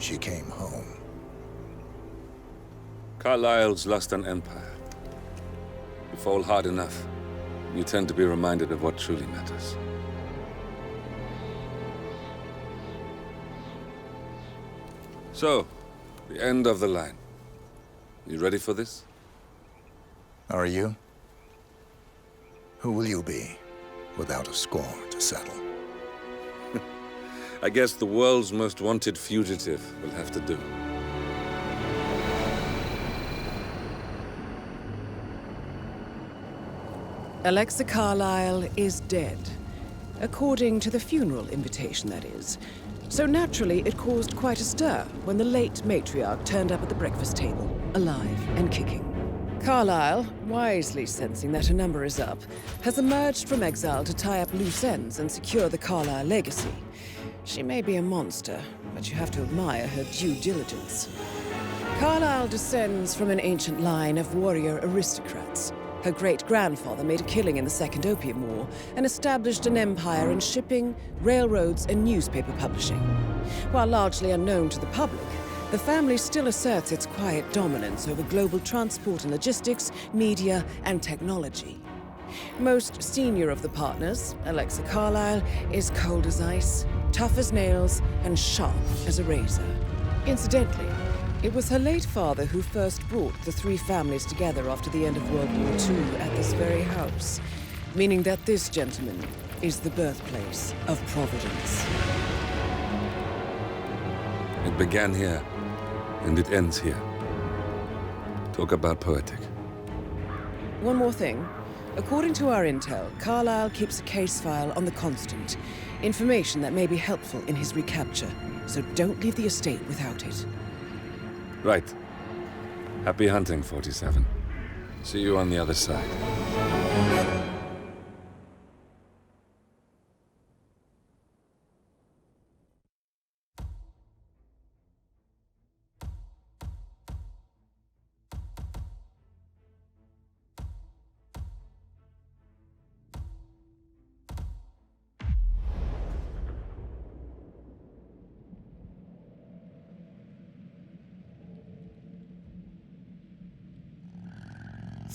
she came home. Carlyle's lost an empire. You fall hard enough, you tend to be reminded of what truly matters. So, the end of the line. You ready for this? Are you? Who will you be, without a score to settle? I guess the world's most wanted fugitive will have to do. Alexa Carlyle is dead. According to the funeral invitation, that is. So naturally, it caused quite a stir when the late matriarch turned up at the breakfast table, alive and kicking. Carlyle, wisely sensing that her number is up, has emerged from exile to tie up loose ends and secure the Carlyle legacy. She may be a monster, but you have to admire her due diligence. Carlyle descends from an ancient line of warrior aristocrats. Her great-grandfather made a killing in the Second Opium War and established an empire in shipping, railroads, and newspaper publishing. While largely unknown to the public, the family still asserts its quiet dominance over global transport and logistics, media, and technology. Most senior of the partners, Alexa Carlyle, is cold as ice, tough as nails, and sharp as a razor. Incidentally, it was her late father who first brought the three families together after the end of World War II at this very house, meaning that this gentleman is the birthplace of Providence. It began here, and it ends here. Talk about poetic. One more thing. According to our intel, Carlyle keeps a case file on the Constant. Information that may be helpful in his recapture, so don't leave the estate without it. Right. Happy hunting, 47. See you on the other side.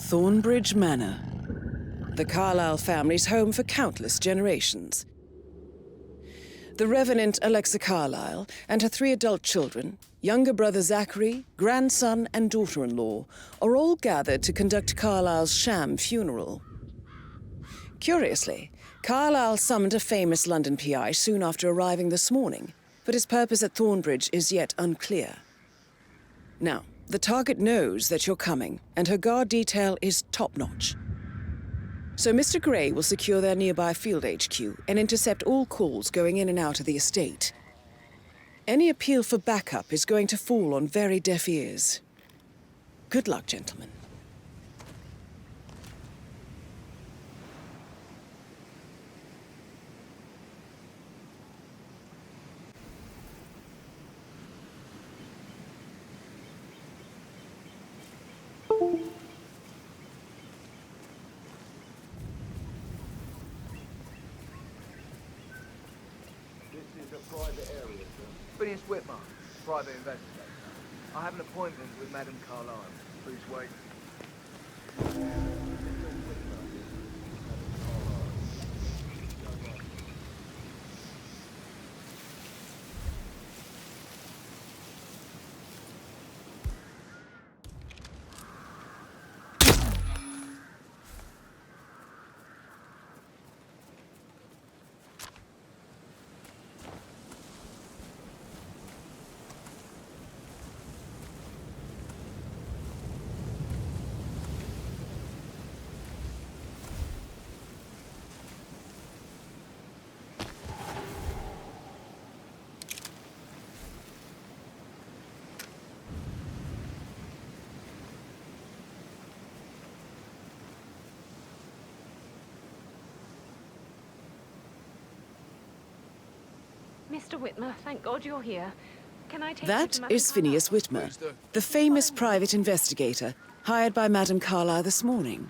Thornbridge Manor. The Carlyle family's home for countless generations. The Revenant Alexa Carlyle and her 3 adult children, younger brother Zachary, grandson, and daughter-in-law, are all gathered to conduct Carlyle's sham funeral. Curiously, Carlyle summoned a famous London PI soon after arriving this morning, but his purpose at Thornbridge is yet unclear. Now, the target knows that you're coming, and her guard detail is top-notch. So Mr. Gray will secure their nearby field HQ and intercept all calls going in and out of the estate. Any appeal for backup is going to fall on very deaf ears. Good luck, gentlemen. Private area, sir. Phineas Whitmer, private investigator. I have an appointment with Madame Carlyle. Please wait. Mr. Whitmer, thank God you're here. Can I take you That to Madame is Phineas Carlyle? Whitmer, the famous private investigator hired by Madame Carlyle this morning.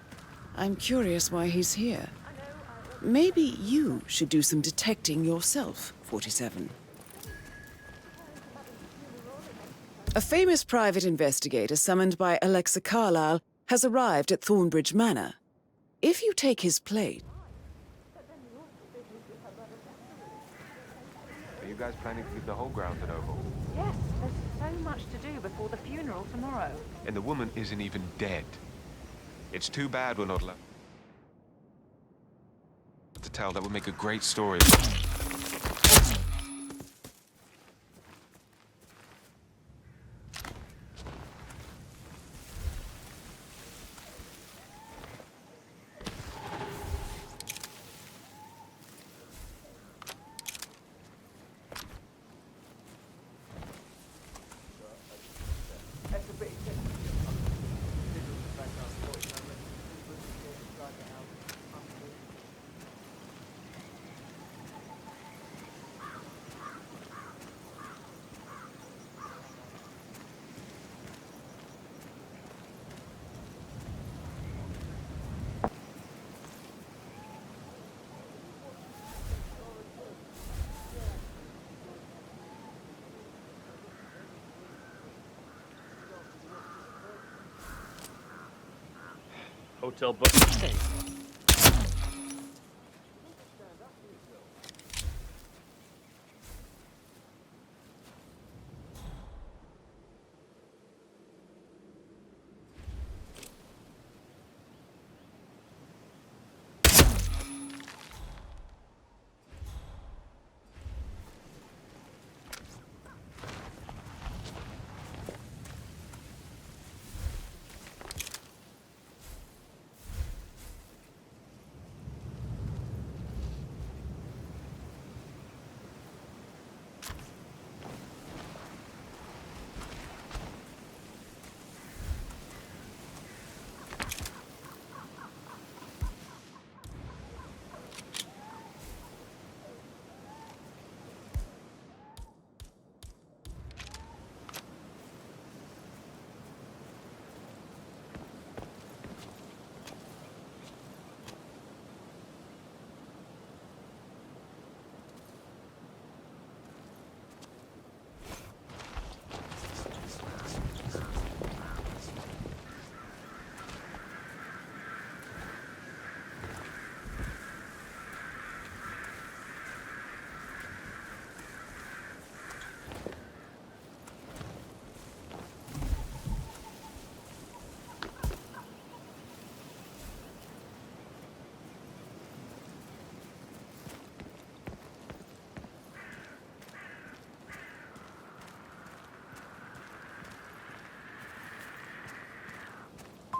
I'm curious why he's here. Maybe you should do some detecting yourself, 47. A famous private investigator summoned by Alexa Carlyle has arrived at Thornbridge Manor. If you take his place... Are you guys planning to give the whole grounds an oval? Yes, there's so much to do before the funeral tomorrow. And the woman isn't even dead. It's too bad we're not allowed to tell. That would make a great story. Hotel book. Hey.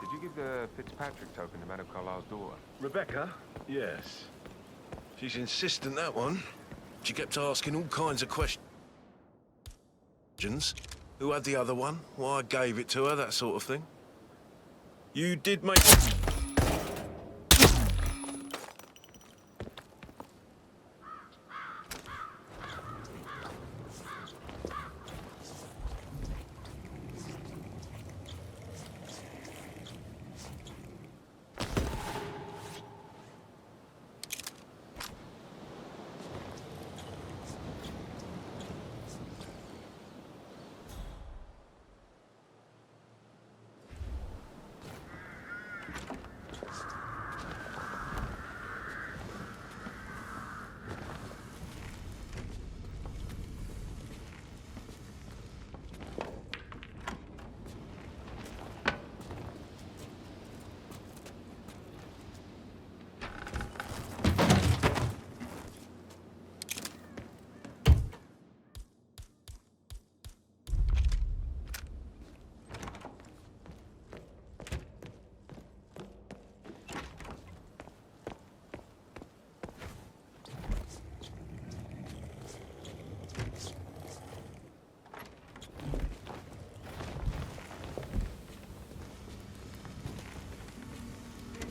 Did you give the Fitzpatrick token to Madame Carlyle's daughter? Rebecca? Yes. She's insistent, that one. She kept asking all kinds of questions. Who had the other one? Why I gave it to her, that sort of thing. You did make...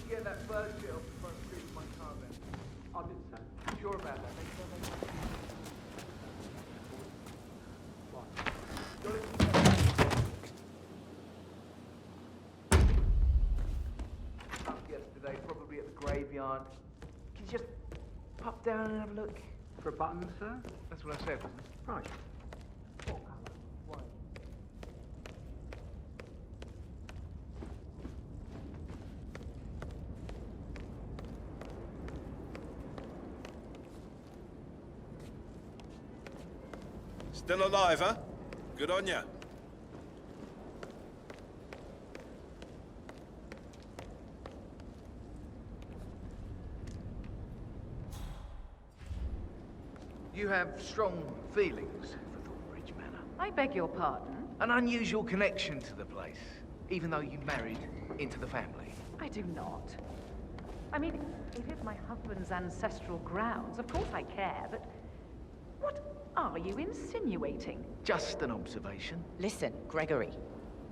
Get that bird shit off the front street of my car then. I did so. Sure about that? Make sure they up yesterday, probably at the graveyard. Can you just pop down and have a look? For a button, sir? That's what I said, wasn't it? Right. What colour? White. Still alive, huh? Good on ya. You have strong feelings for Thornbridge Manor. I beg your pardon? An unusual connection to the place, even though you married into the family. I do not. I mean, it is my husband's ancestral grounds. Of course I care, but what are you insinuating? Just an observation. Listen, Gregory.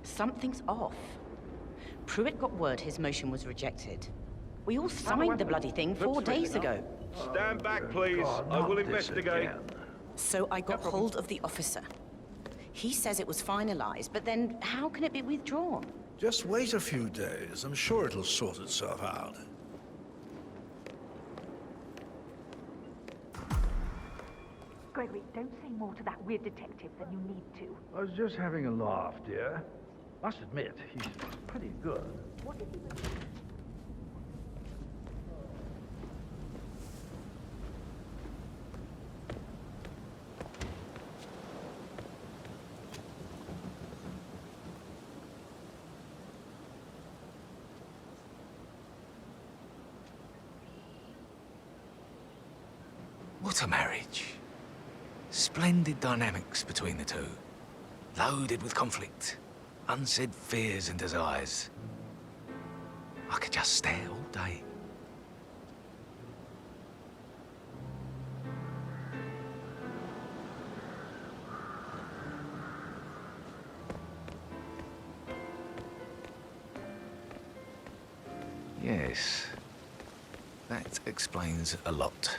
Something's off. Pruitt got word his motion was rejected. We all signed the bloody thing 4 days ago. Stand back, please. I will investigate. So I got hold of the officer. He says it was finalized, but then how can it be withdrawn? Just wait a few days. I'm sure it'll sort itself out. Gregory, don't say more to that weird detective than you need to. I was just having a laugh, dear. Must admit, he's pretty good. What did he do? What a marriage. Splendid dynamics between the two. Loaded with conflict, unsaid fears and desires. I could just stare all day. Yes, that explains a lot.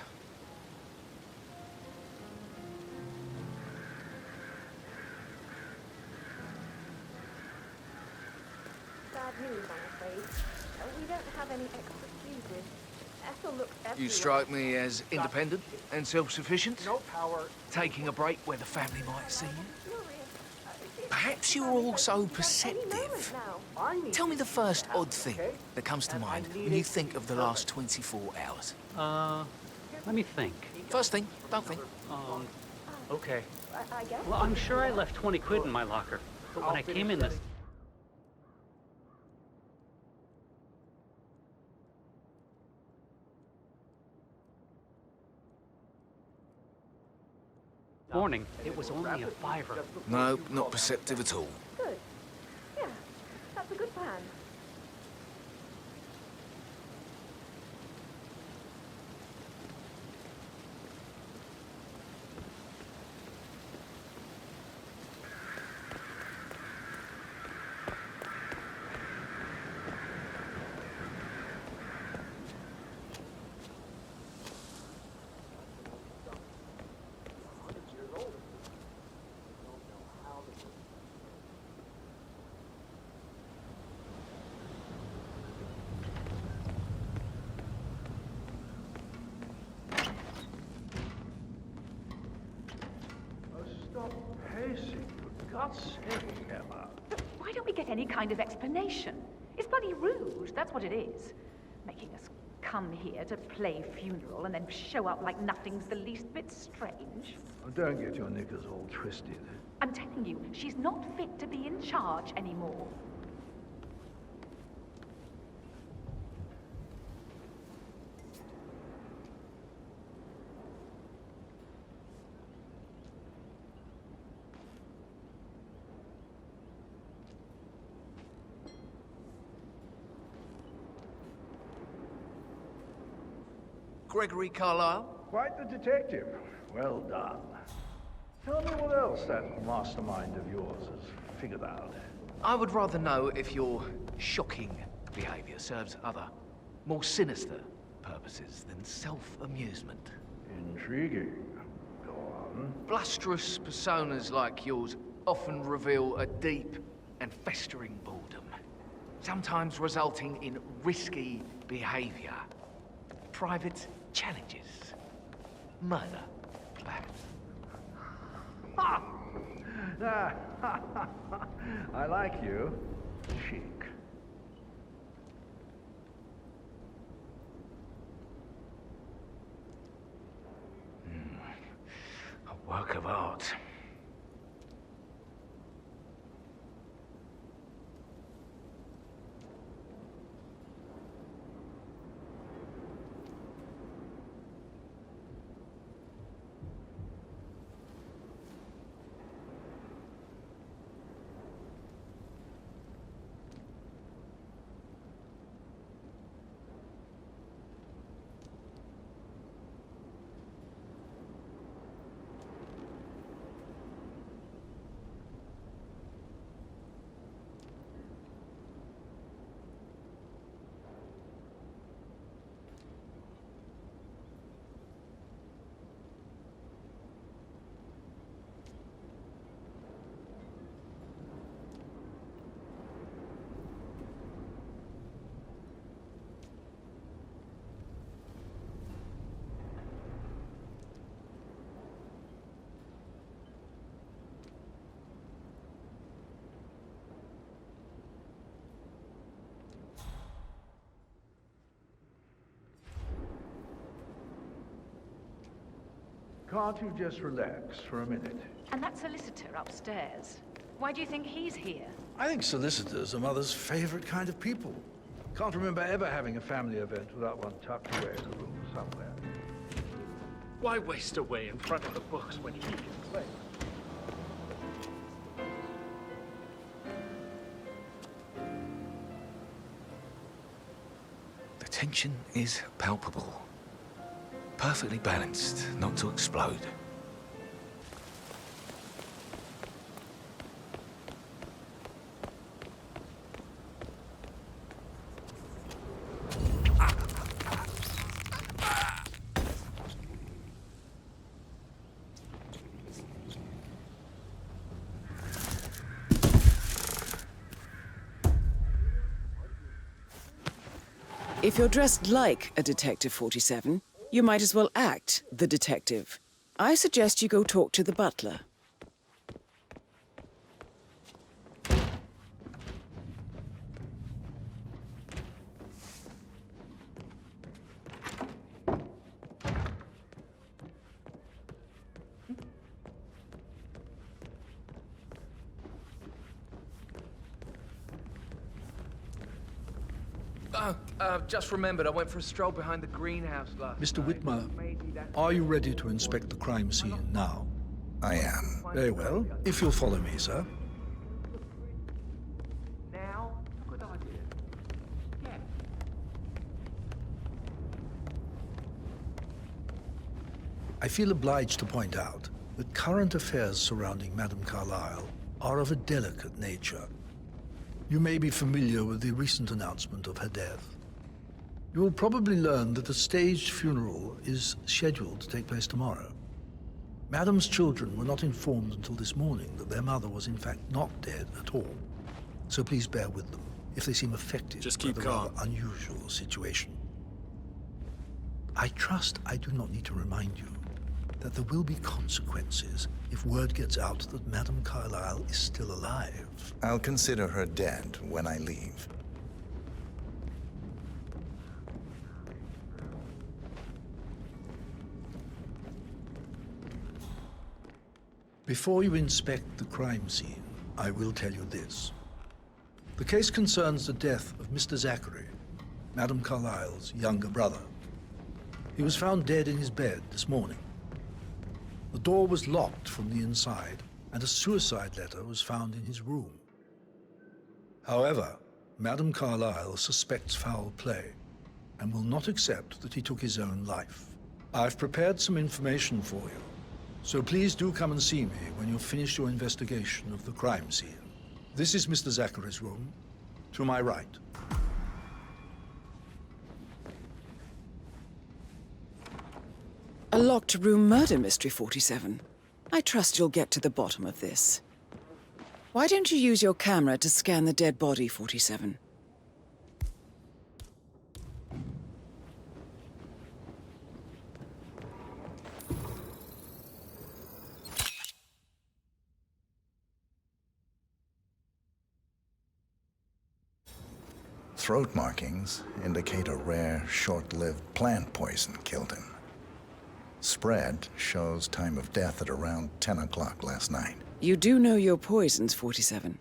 Bad news, I'm afraid. We don't have any extra fuses. Ethel looks everywhere. You strike me as independent and self-sufficient. No power. Taking a break where the family might see you. Perhaps you're also perceptive. Tell me the first odd thing that comes to mind when you think of the last 24 hours. Let me think. First thing, don't think. Okay. I guess. Well, I'm sure I left 20 quid in my locker. But when I came in this morning, it was only a fiver. No, not perceptive at all. Good. Yeah, that's a good plan. Stop pacing, for God's sake, Emma. But why don't we get any kind of explanation? It's bloody rude, that's what it is. Making us come here to play funeral and then show up like nothing's the least bit strange. Oh, don't get your knickers all twisted. I'm telling you, she's not fit to be in charge anymore. Gregory Carlyle? Quite the detective. Well done. Tell me what else that mastermind of yours has figured out. I would rather know if your shocking behavior serves other, more sinister purposes than self-amusement. Intriguing. Go on. Blusterous personas like yours often reveal a deep and festering boredom, sometimes resulting in risky behavior, private challenges, murder, perhaps. Ha! I like you. Chic. A work of art. Can't you just relax for a minute? And that solicitor upstairs, why do you think he's here? I think solicitors are Mother's favorite kind of people. Can't remember ever having a family event without one tucked away in a room somewhere. Why waste away in front of the books when he can play? The tension is palpable. Perfectly balanced, not to explode. If you're dressed like a Detective 47, you might as well act the detective. I suggest you go talk to the butler. Just remembered, I went for a stroll behind the greenhouse last Mr. night. Whitmer, are you ready to inspect the crime scene now? I am. Very well. If you'll follow me, sir. Now? Good idea. Yeah. I feel obliged to point out that current affairs surrounding Madame Carlyle are of a delicate nature. You may be familiar with the recent announcement of her death. You will probably learn that a staged funeral is scheduled to take place tomorrow. Madame's children were not informed until this morning that their mother was in fact not dead at all. So please bear with them if they seem affected by the rather unusual situation. I trust I do not need to remind you that there will be consequences if word gets out that Madame Carlyle is still alive. I'll consider her dead when I leave. Before you inspect the crime scene, I will tell you this. The case concerns the death of Mr. Zachary, Madame Carlyle's younger brother. He was found dead in his bed this morning. The door was locked from the inside, and a suicide letter was found in his room. However, Madame Carlyle suspects foul play and will not accept that he took his own life. I've prepared some information for you, so please do come and see me when you've finished your investigation of the crime scene. This is Mr. Zachary's room, to my right. A locked room murder mystery, 47. I trust you'll get to the bottom of this. Why don't you use your camera to scan the dead body, 47? Throat markings indicate a rare, short-lived plant poison killed him. Spread shows time of death at around 10 o'clock last night. You do know your poisons, 47.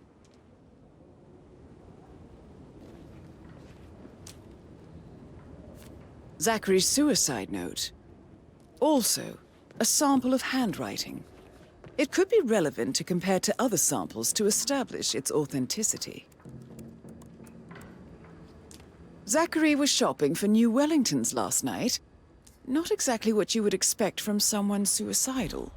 Zachary's suicide note. Also, a sample of handwriting. It could be relevant to compare to other samples to establish its authenticity. Zachary was shopping for New Wellingtons last night. Not exactly what you would expect from someone suicidal.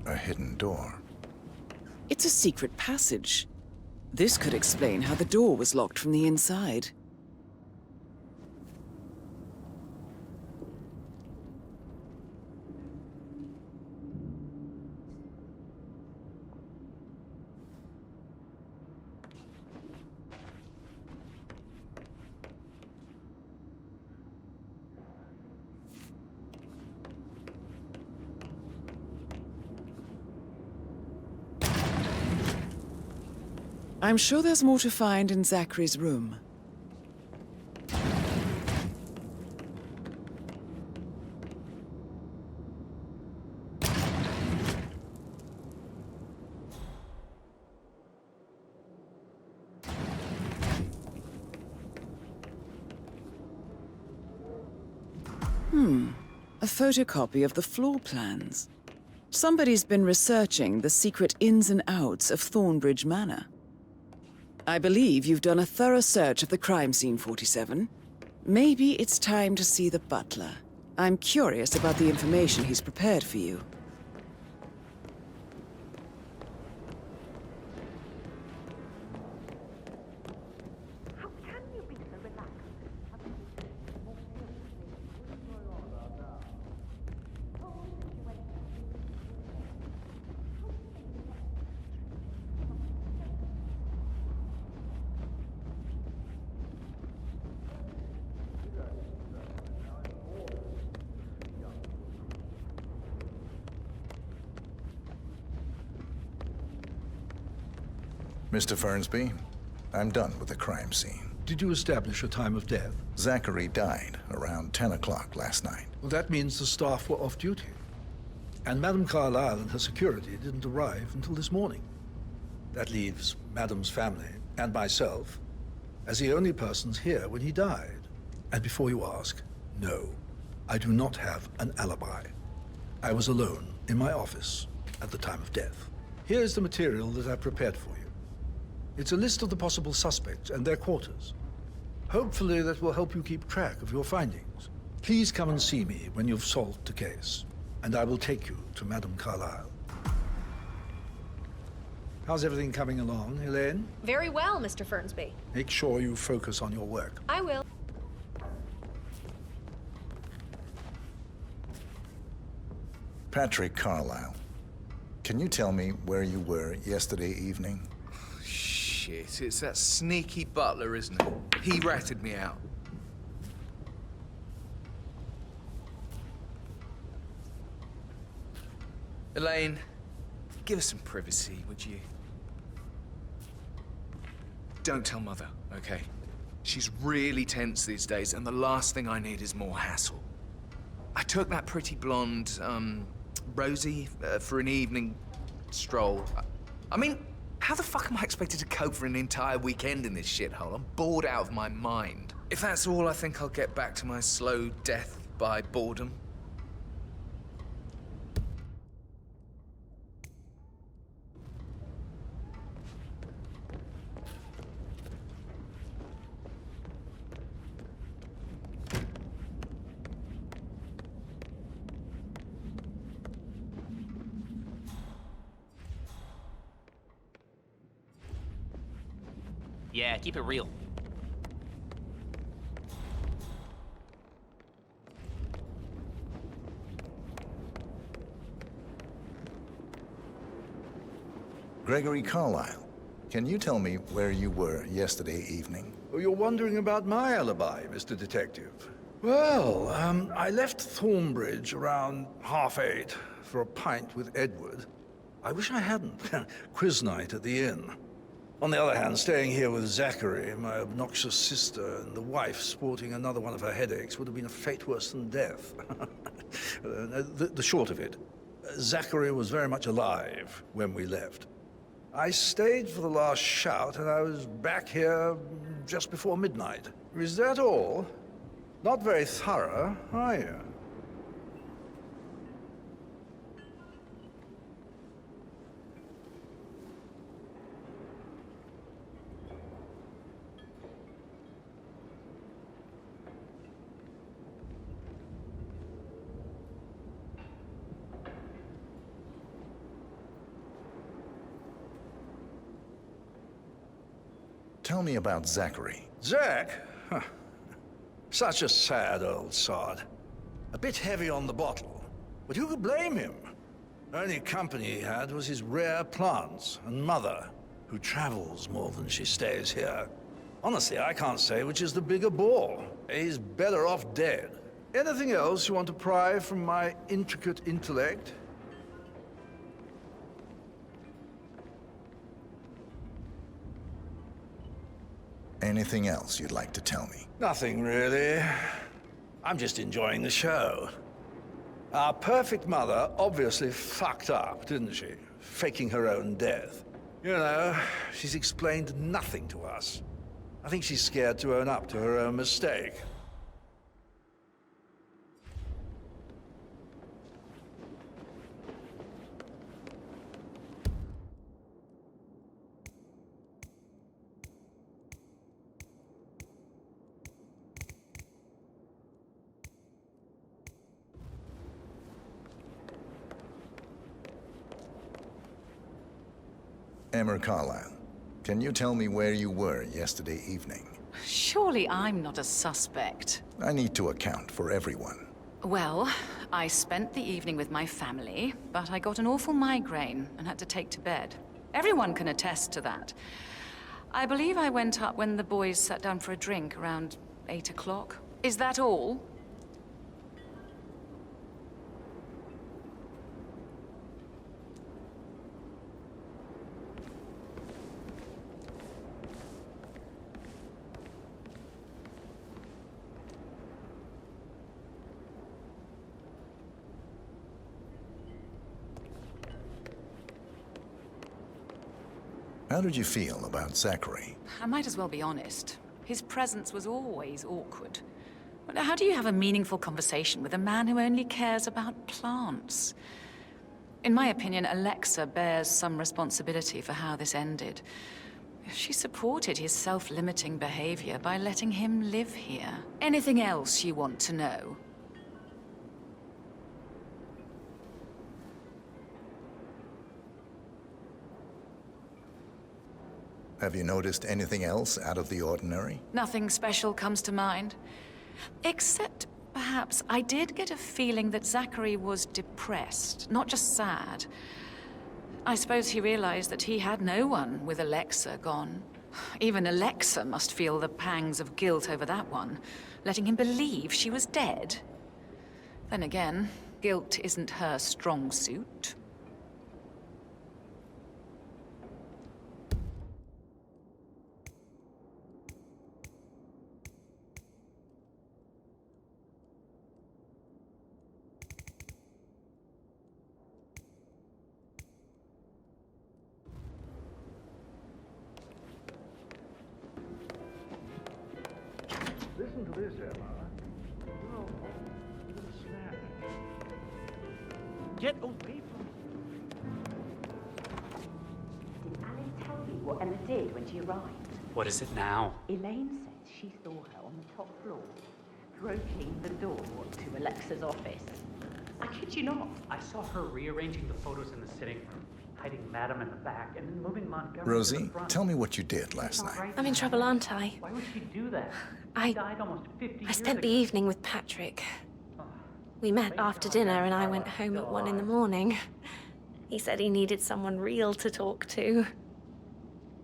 A hidden door. It's a secret passage. This could explain how the door was locked from the inside. I'm sure there's more to find in Zachary's room. A photocopy of the floor plans. Somebody's been researching the secret ins and outs of Thornbridge Manor. I believe you've done a thorough search of the crime scene, 47. Maybe it's time to see the butler. I'm curious about the information he's prepared for you. How can you be so relaxed? Mr. Fernsby, I'm done with the crime scene. Did you establish a time of death? Zachary died around 10 o'clock last night. Well, that means the staff were off duty. And Madame Carlyle and her security didn't arrive until this morning. That leaves Madame's family and myself as the only persons here when he died. And before you ask, no, I do not have an alibi. I was alone in my office at the time of death. Here's the material that I prepared for you. It's a list of the possible suspects and their quarters. Hopefully that will help you keep track of your findings. Please come and see me when you've solved the case, and I will take you to Madame Carlyle. How's everything coming along, Elaine? Very well, Mr. Fernsby. Make sure you focus on your work. I will. Patrick Carlyle, can you tell me where you were yesterday evening? Shit, it's that sneaky butler, isn't it? He ratted me out. Elaine, give us some privacy, would you? Don't tell Mother, okay? She's really tense these days, and the last thing I need is more hassle. I took that pretty blonde, Rosie, for an evening stroll. I mean, how the fuck am I expected to cope for an entire weekend in this shithole? I'm bored out of my mind. If that's all, I think I'll get back to my slow death by boredom. Yeah, keep it real. Gregory Carlyle, can you tell me where you were yesterday evening? Oh, you're wondering about my alibi, Mr. Detective. Well, I left Thornbridge around 8:30 for a pint with Edward. I wish I hadn't. Quiz night at the inn. On the other hand, staying here with Zachary, my obnoxious sister, and the wife sporting another one of her headaches would have been a fate worse than death. The short of it, Zachary was very much alive when we left. I stayed for the last shout, and I was back here just before midnight. Is that all? Not very thorough, are you? Tell me about Zachary. Zach? Huh. Such a sad old sod. A bit heavy on the bottle, but who could blame him? Only company he had was his rare plants and mother, who travels more than she stays here. Honestly, I can't say which is the bigger bore. He's better off dead. Anything else you want to pry from my intricate intellect? Anything else you'd like to tell me? Nothing really. I'm just enjoying the show. Our perfect mother obviously fucked up, didn't she? Faking her own death. You know, she's explained nothing to us. I think she's scared to own up to her own mistake. Emma Carlyle, can you tell me where you were yesterday evening? Surely I'm not a suspect. I need to account for everyone. Well, I spent the evening with my family, but I got an awful migraine and had to take to bed. Everyone can attest to that. I believe I went up when the boys sat down for a drink around 8 o'clock. Is that all? How did you feel about Zachary? I might as well be honest. His presence was always awkward. But how do you have a meaningful conversation with a man who only cares about plants? In my opinion, Alexa bears some responsibility for how this ended. She supported his self-limiting behavior by letting him live here. Anything else you want to know? Have you noticed anything else out of the ordinary? Nothing special comes to mind. Except, perhaps, I did get a feeling that Zachary was depressed, not just sad. I suppose he realized that he had no one with Alexa gone. Even Alexa must feel the pangs of guilt over that one, letting him believe she was dead. Then again, guilt isn't her strong suit. Listen to this, Emma. Oh, little snack. Get away from me. Did Alice tell you what Emma did when she arrived? What is it now? Elaine says she saw her on the top floor, broking the door to Alexa's office. I kid you not. I saw her rearranging the photos in the sitting room, hiding Madam in the back, and then moving Montgomery to Rosie, the front. tell me what you did last night. I'm in trouble, aren't I? Why would she do that? I She died almost 50 years I spent the ago. evening with Patrick. We met after dinner and I went home at 1 in the morning. He said he needed someone real to talk to.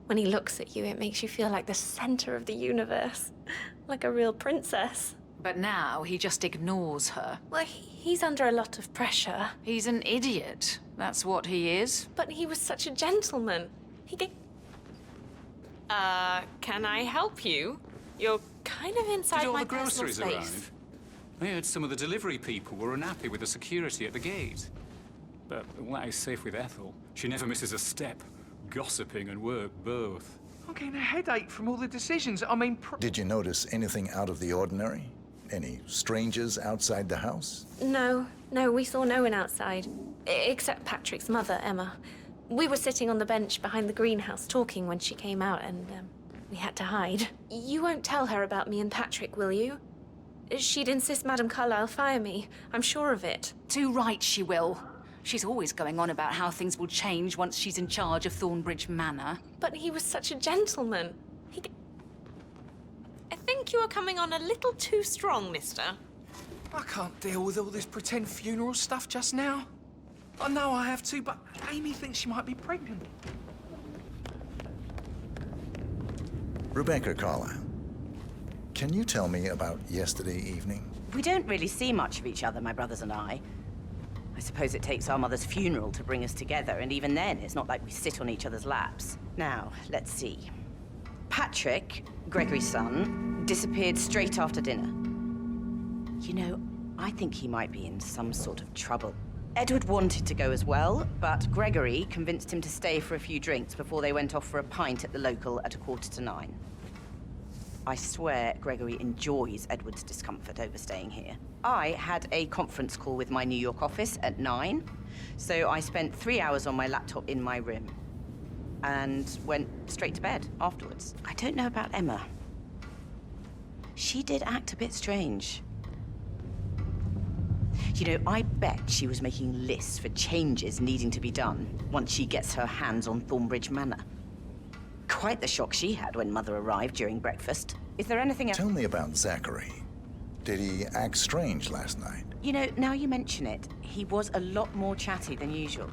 When he looks at you, it makes you feel like the center of the universe. Like a real princess. But now he just ignores her. Well, he's under a lot of pressure. He's an idiot. That's what he is. But he was such a gentleman. He gave... can I help you? You're kind of inside Did all my the groceries personal space. arrive? I heard some of the delivery people were unhappy with the security at the gate. But that is safe with Ethel. She never misses a step. Gossiping and work both. I'm getting a headache from all the decisions. I mean... Did you notice anything out of the ordinary? Any strangers outside the house? No, we saw no one outside. Except Patrick's mother, Emma. We were sitting on the bench behind the greenhouse talking when she came out and, we had to hide. You won't tell her about me and Patrick, will you? She'd insist Madame Carlyle fire me. I'm sure of it. Too right she will. She's always going on about how things will change once she's in charge of Thornbridge Manor. But he was such a gentleman. I think you are coming on a little too strong, mister. I can't deal with all this pretend funeral stuff just now. I know I have to, but Amy thinks she might be pregnant. Rebecca Carlyle, can you tell me about yesterday evening? We don't really see much of each other, my brothers and I. I suppose it takes our mother's funeral to bring us together, and even then, it's not like we sit on each other's laps. Now, let's see. Patrick, Gregory's son, disappeared straight after dinner. You know, I think he might be in some sort of trouble. Edward wanted to go as well, but Gregory convinced him to stay for a few drinks before they went off for a pint at the local at 8:45. I swear Gregory enjoys Edward's discomfort over staying here. I had a conference call with my New York office at 9, so I spent 3 hours on my laptop in my room and went straight to bed afterwards. I don't know about Emma. She did act a bit strange. You know, I bet she was making lists for changes needing to be done once she gets her hands on Thornbridge Manor. Quite the shock she had when Mother arrived during breakfast. Is there anything else? Tell me about Zachary. Did he act strange last night? You know, now you mention it, he was a lot more chatty than usual.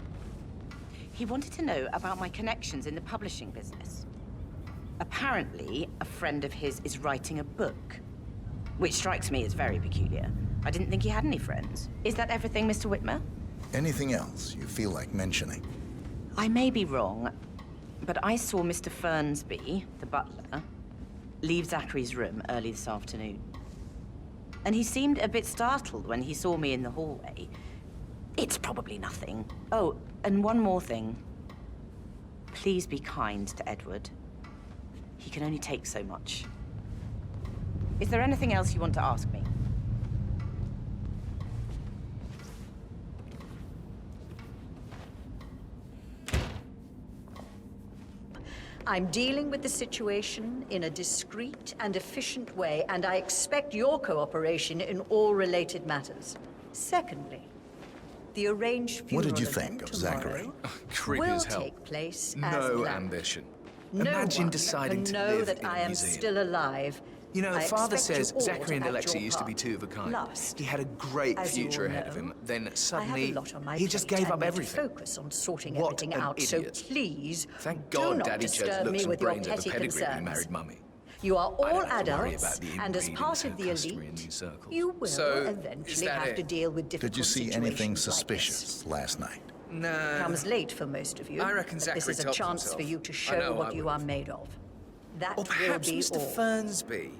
He wanted to know about my connections in the publishing business. Apparently, a friend of his is writing a book, which strikes me as very peculiar. I didn't think he had any friends. Is that everything, Mr. Whitmer? Anything else you feel like mentioning? I may be wrong, but I saw Mr. Fernsby, the butler, leave Zachary's room early this afternoon. And he seemed a bit startled when he saw me in the hallway. It's probably nothing. Oh, and one more thing. Please be kind to Edward. He can only take so much. Is there anything else you want to ask me? I'm dealing with the situation in a discreet and efficient way, and I expect your cooperation in all related matters. Secondly, the arranged funeral What did you think of Zachary? Creepy will as hell. take place as No planned. ambition. No Imagine one deciding can to know live that in a I am museum. still alive. You know, I Father expect you says all Zachary and to act Alexa your used to be part. two of a kind. Last, He had a great as you future all ahead of know, him. Then I have suddenly, a lot on my he just plate gave and up need to everything. focus on sorting What everything an out. idiot. So please, Thank do God not Daddy chose disturb looks me and with your brains over petty pedigree when he concerns. married Mummy. You are I all don't have to worry adults, about the and as inbreeding part so of the customary in elite, these circles. you will So, is eventually that have it? to deal with difficult Did you see situations anything like suspicious this. last night? Nah. Comes late for most of you. I reckon but this Zachary is a topped chance himself. for you to I show know what I you are made of. That Or perhaps will be Mr. all. Fernsby.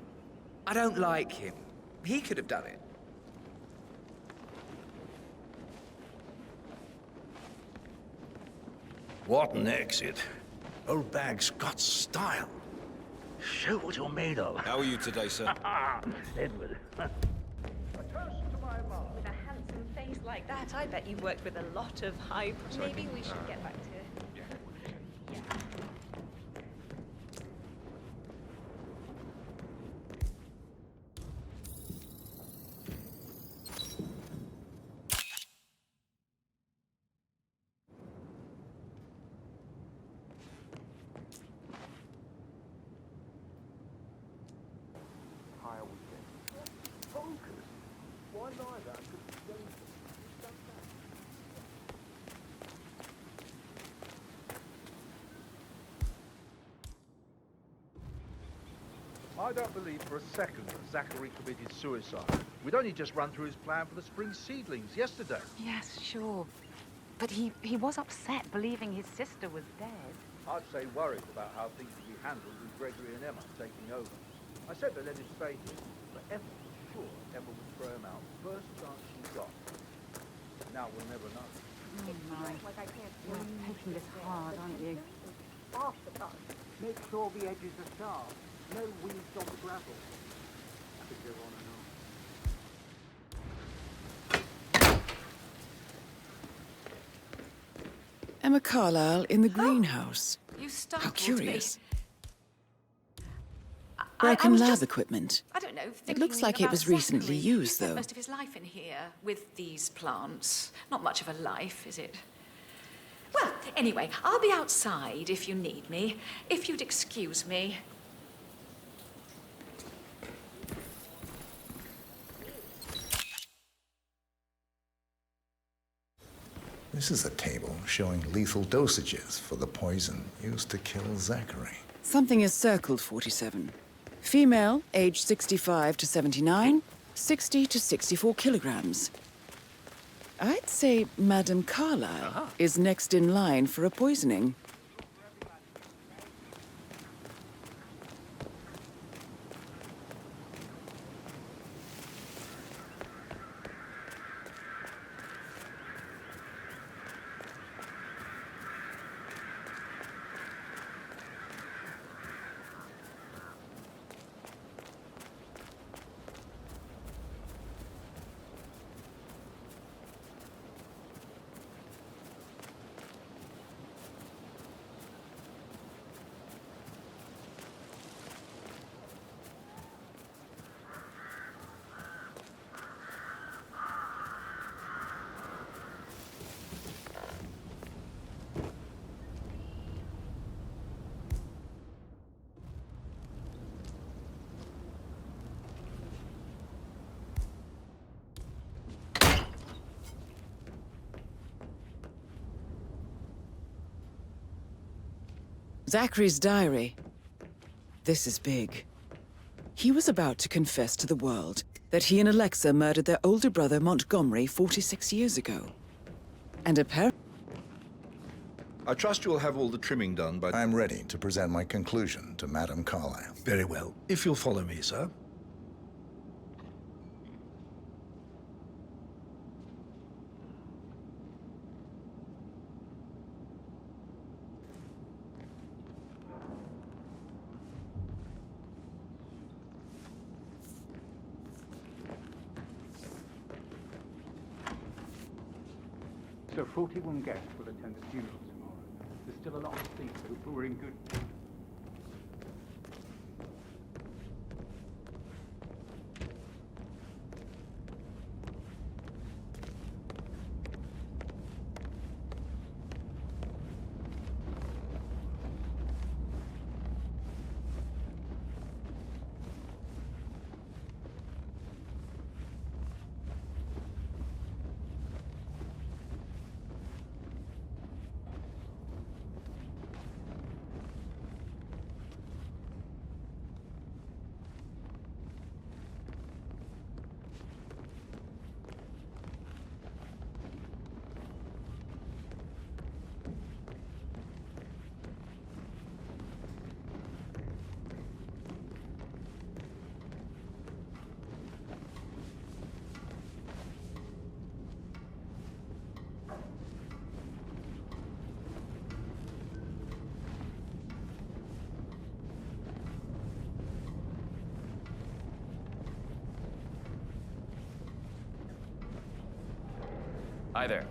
I don't like him. He could have done it. What an exit. Old bag's got style. Show what you're made of. How are you today, sir? Edward. With a handsome face like that, I bet you worked with a lot of high... Maybe we should get back to... I don't believe for a second that Zachary committed suicide. We'd only just run through his plan for the spring seedlings yesterday. Yes, sure. But he was upset believing his sister was dead. I'd say worried about how things would be handled with Gregory and Emma taking over. I said they let him stay here, but Emma was sure Emma would throw him out first chance she got. Now we'll never know. Oh my. You're taking this hard, aren't you? Make sure the edges are sharp. No weeds on the gravel. That could go on and on. Emma Carlyle in the greenhouse. You How startled curious. me. Broken was lab just, equipment. I don't know. It looks thinking like it about was recently Zachary. used, He spent though. most of his life in here with these plants. Not much of a life, is it? Well, anyway, I'll be outside if you need me. If you'd excuse me. This is a table showing lethal dosages for the poison used to kill Zachary. Something is circled 47. Female, age 65 to 79, 60 to 64 kilograms. I'd say Madame Carlyle is next in line for a poisoning. Zachary's diary. This is big. He was about to confess to the world that he and Alexa murdered their older brother Montgomery 46 years ago. And apparently... I trust you'll have all the trimming done by... I'm ready to present my conclusion to Madame Carlyle. Very well. If you'll follow me, sir. So 41 guests will attend the funeral tomorrow. There's still a lot to see, but we're in good... Hi there.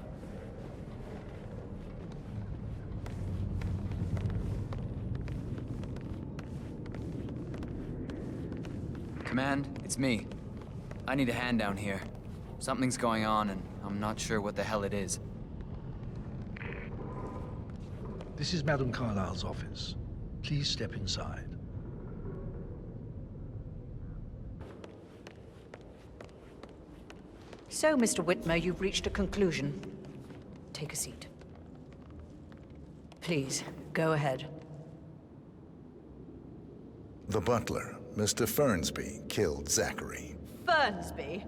Command, it's me. I need a hand down here. Something's going on, and I'm not sure what the hell it is. This is Madame Carlyle's office. Please step inside. So, Mr. Whitmer, you've reached a conclusion. Take a seat. Please, go ahead. The butler, Mr. Fernsby, killed Zachary. Fernsby?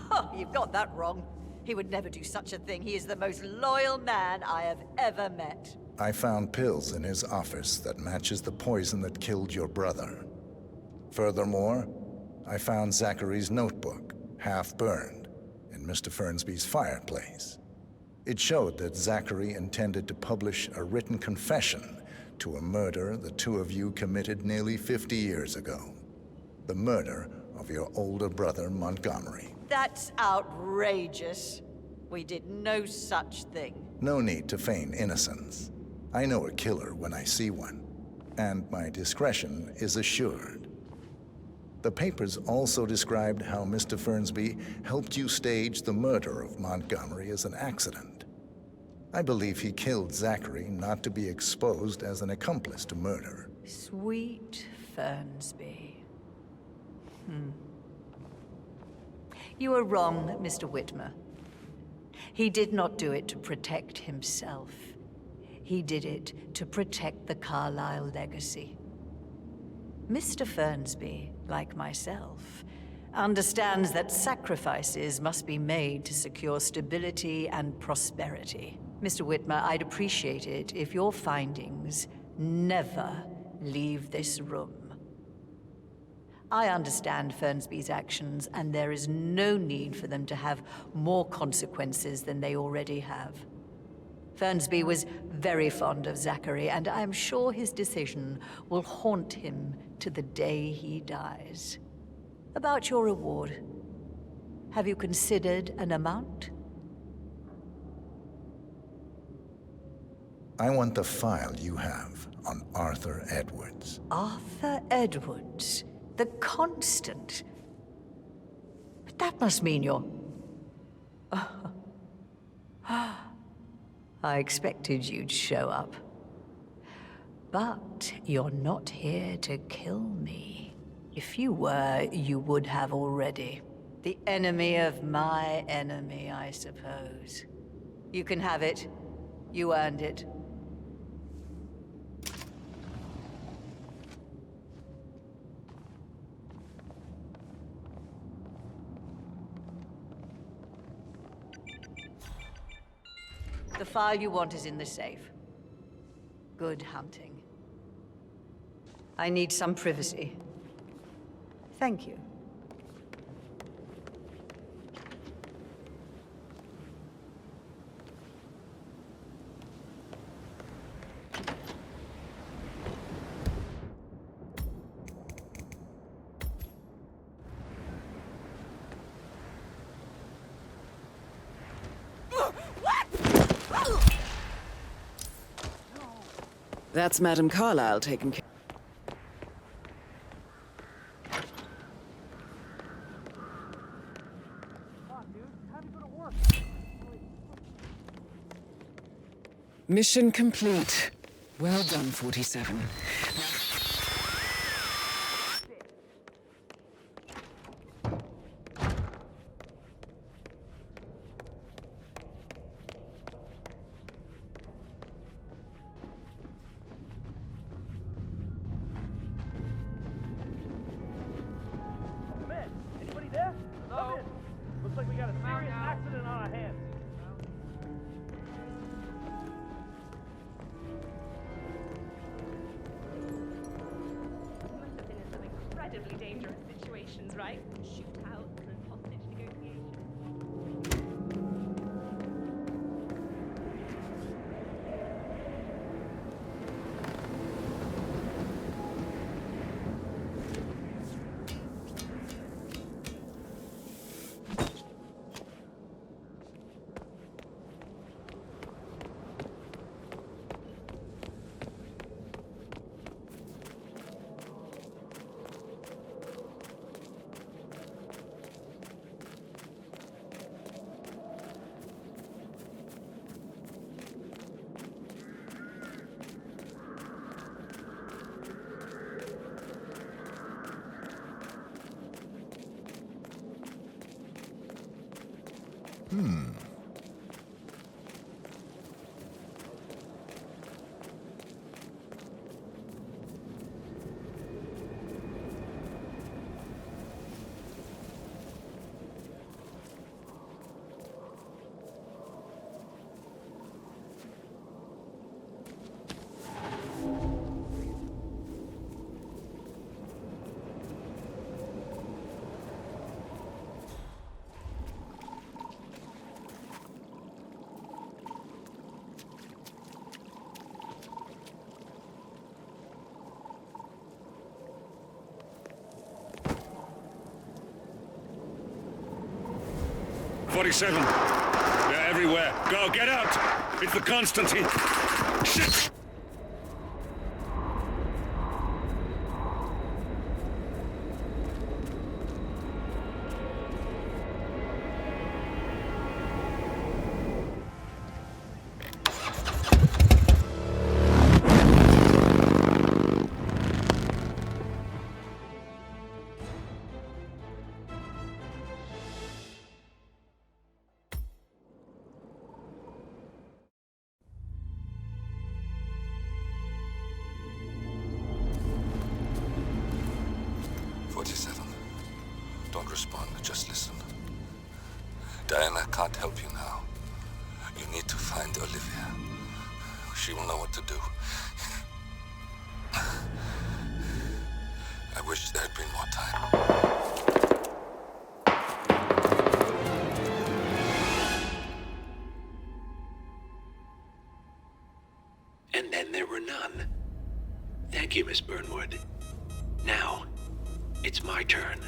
Oh, you've got that wrong. He would never do such a thing. He is the most loyal man I have ever met. I found pills in his office that matches the poison that killed your brother. Furthermore, I found Zachary's notebook, half burned, in Mr. Fernsby's fireplace. It showed that Zachary intended to publish a written confession to a murder the two of you committed nearly 50 years ago. The murder of your older brother, Montgomery. That's outrageous. We did no such thing. No need to feign innocence. I know a killer when I see one, and my discretion is assured. The papers also described how Mr. Fernsby helped you stage the murder of Montgomery as an accident. I believe he killed Zachary not to be exposed as an accomplice to murder. Sweet Fernsby. You are wrong, Mr. Whitmer. He did not do it to protect himself. He did it to protect the Carlyle legacy. Mr. Fernsby, like myself, understands that sacrifices must be made to secure stability and prosperity. Mr. Whitmer, I'd appreciate it if your findings never leave this room. I understand Fernsby's actions, and there is no need for them to have more consequences than they already have. Fernsby was very fond of Zachary, and I am sure his decision will haunt him to the day he dies. About your reward, have you considered an amount? I want the file you have on Arthur Edwards. Arthur Edwards, the Constant. But that must mean you're... I expected you'd show up. But you're not here to kill me. If you were, you would have already. The enemy of my enemy, I suppose. You can have it. You earned it. The file you want is in the safe. Good hunting. I need some privacy. Thank you. That's Madame Carlyle taken care. Mission complete. Well done, 47. Anybody there? Hello? Looks like we got a serious accident on our hands. Must have been in some incredibly dangerous situations, right? Shootouts and hostage negotiations. "47. They're everywhere. Go, get out! It's the Constantine. Shit! Don't respond, just listen. Diana can't help you now. You need to find Olivia. She will know what to do. I wish there had been more time. And then there were none. Thank you, Miss Burnwood. Now, it's my turn.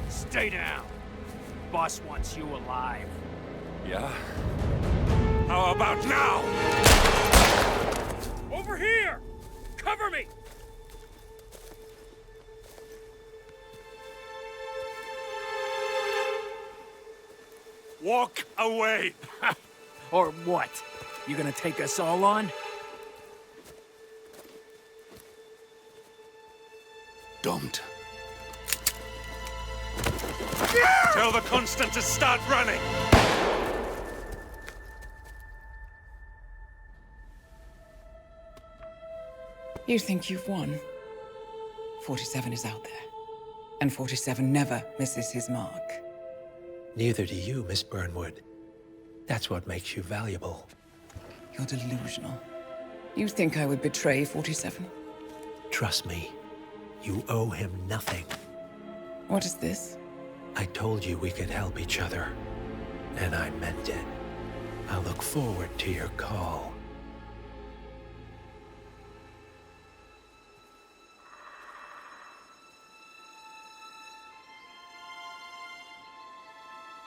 Stay down. Boss wants you alive. Yeah? How about now? Over here! Cover me! Walk away! Or what? You gonna take us all on? Don't. Tell the Constant to start running! You think you've won? 47 is out there. And 47 never misses his mark. Neither do you, Miss Burnwood. That's what makes you valuable. You're delusional. You think I would betray 47? Trust me, you owe him nothing. What is this? I told you we could help each other, and I meant it. I'll look forward to your call.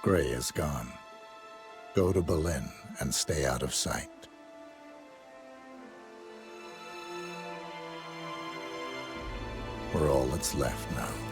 Gray is gone. Go to Berlin and stay out of sight. We're all that's left now.